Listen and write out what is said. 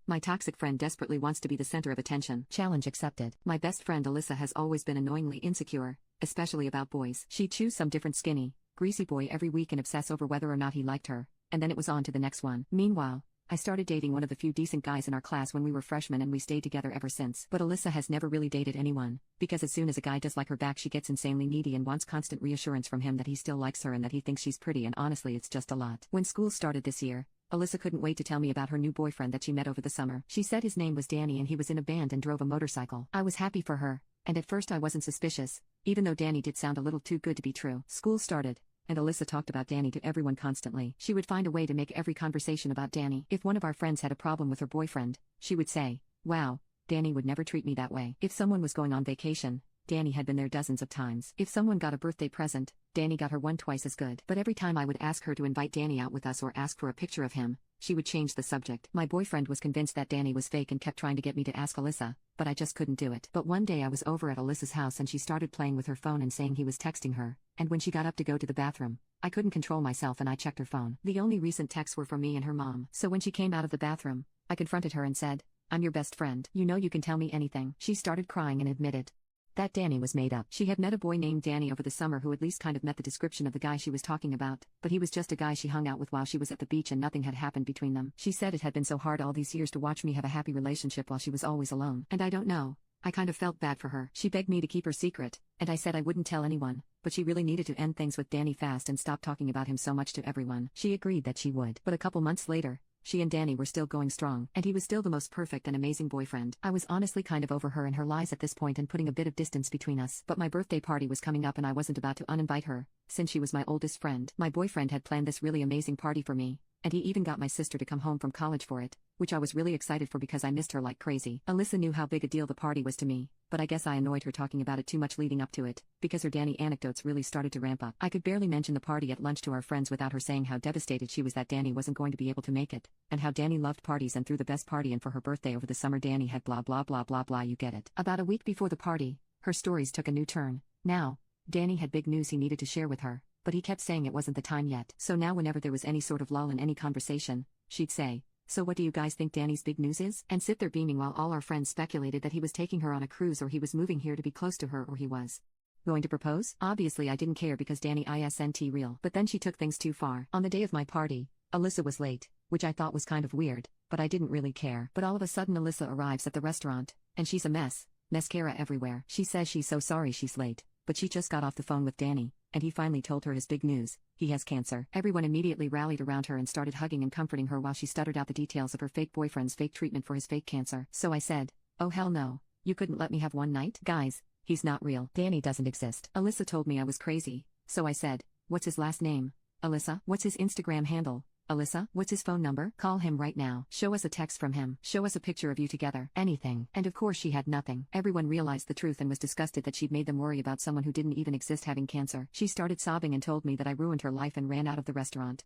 My toxic friend desperately wants to be the center of attention. Challenge accepted. My best friend Alyssa has always been annoyingly insecure, especially about boys. She'd choose some different skinny, greasy boy every week and obsess over whether or not he liked her, and then it was on to the next one. Meanwhile, I started dating one of the few decent guys in our class when we were freshmen and we stayed together ever since. But Alyssa has never really dated anyone, because as soon as a guy does like her back she gets insanely needy and wants constant reassurance from him that he still likes her and that he thinks she's pretty, and honestly it's just a lot. When school started this year, Alyssa couldn't wait to tell me about her new boyfriend that she met over the summer. She said his name was Danny and he was in a band and drove a motorcycle. I was happy for her, and at first I wasn't suspicious, even though Danny did sound a little too good to be true. School started, and Alyssa talked about Danny to everyone constantly. She would find a way to make every conversation about Danny. If one of our friends had a problem with her boyfriend, she would say, "Wow, Danny would never treat me that way." If someone was going on vacation, Danny had been there dozens of times. If someone got a birthday present, Danny got her one twice as good. But every time I would ask her to invite Danny out with us or ask for a picture of him, she would change the subject. My boyfriend was convinced that Danny was fake and kept trying to get me to ask Alyssa, but I just couldn't do it. But one day I was over at Alyssa's house and she started playing with her phone and saying he was texting her, and when she got up to go to the bathroom, I couldn't control myself and I checked her phone. The only recent texts were from me and her mom. So when she came out of the bathroom, I confronted her and said, "I'm your best friend. You know you can tell me anything." She started crying and admitted that Danny was made up. She had met a boy named Danny over the summer who at least kind of met the description of the guy she was talking about, but he was just a guy she hung out with while she was at the beach and nothing had happened between them. She said it had been so hard all these years to watch me have a happy relationship while she was always alone. And I don't know, I kind of felt bad for her. She begged me to keep her secret, and I said I wouldn't tell anyone, but she really needed to end things with Danny fast and stop talking about him so much to everyone. She agreed that she would. But a couple months later, she and Danny were still going strong, and he was still the most perfect and amazing boyfriend. I was honestly kind of over her and her lies at this point and putting a bit of distance between us. But my birthday party was coming up and I wasn't about to uninvite her, since she was my oldest friend. My boyfriend had planned this really amazing party for me, and he even got my sister to come home from college for it, which I was really excited for because I missed her like crazy. Alyssa knew how big a deal the party was to me, but I guess I annoyed her talking about it too much leading up to it, because her Danny anecdotes really started to ramp up. I could barely mention the party at lunch to our friends without her saying how devastated she was that Danny wasn't going to be able to make it, and how Danny loved parties and threw the best party, and for her birthday over the summer Danny had blah blah blah blah blah, you get it. About a week before the party, her stories took a new turn. Now, Danny had big news he needed to share with her, but he kept saying it wasn't the time yet. So now whenever there was any sort of lull in any conversation, she'd say, "So what do you guys think Danny's big news is?" and sit there beaming while all our friends speculated that he was taking her on a cruise or he was moving here to be close to her or he was going to propose. Obviously I didn't care because Danny isn't real. But then she took things too far. On the day of my party, Alyssa was late, which I thought was kind of weird, but I didn't really care. But all of a sudden Alyssa arrives at the restaurant, and she's a mess, mascara everywhere. She says she's so sorry she's late, but she just got off the phone with Danny, and he finally told her his big news: he has cancer. Everyone immediately rallied around her and started hugging and comforting her while she stuttered out the details of her fake boyfriend's fake treatment for his fake cancer. So I said, "Oh hell no, you couldn't let me have one night? Guys, he's not real. Danny doesn't exist." Alyssa told me I was crazy, so I said, "What's his last name, Alyssa? What's his Instagram handle, Alyssa? What's his phone number? Call him right now. Show us a text from him. Show us a picture of you together. Anything." And of course she had nothing. Everyone realized the truth and was disgusted that she'd made them worry about someone who didn't even exist having cancer. She started sobbing and told me that I ruined her life and ran out of the restaurant.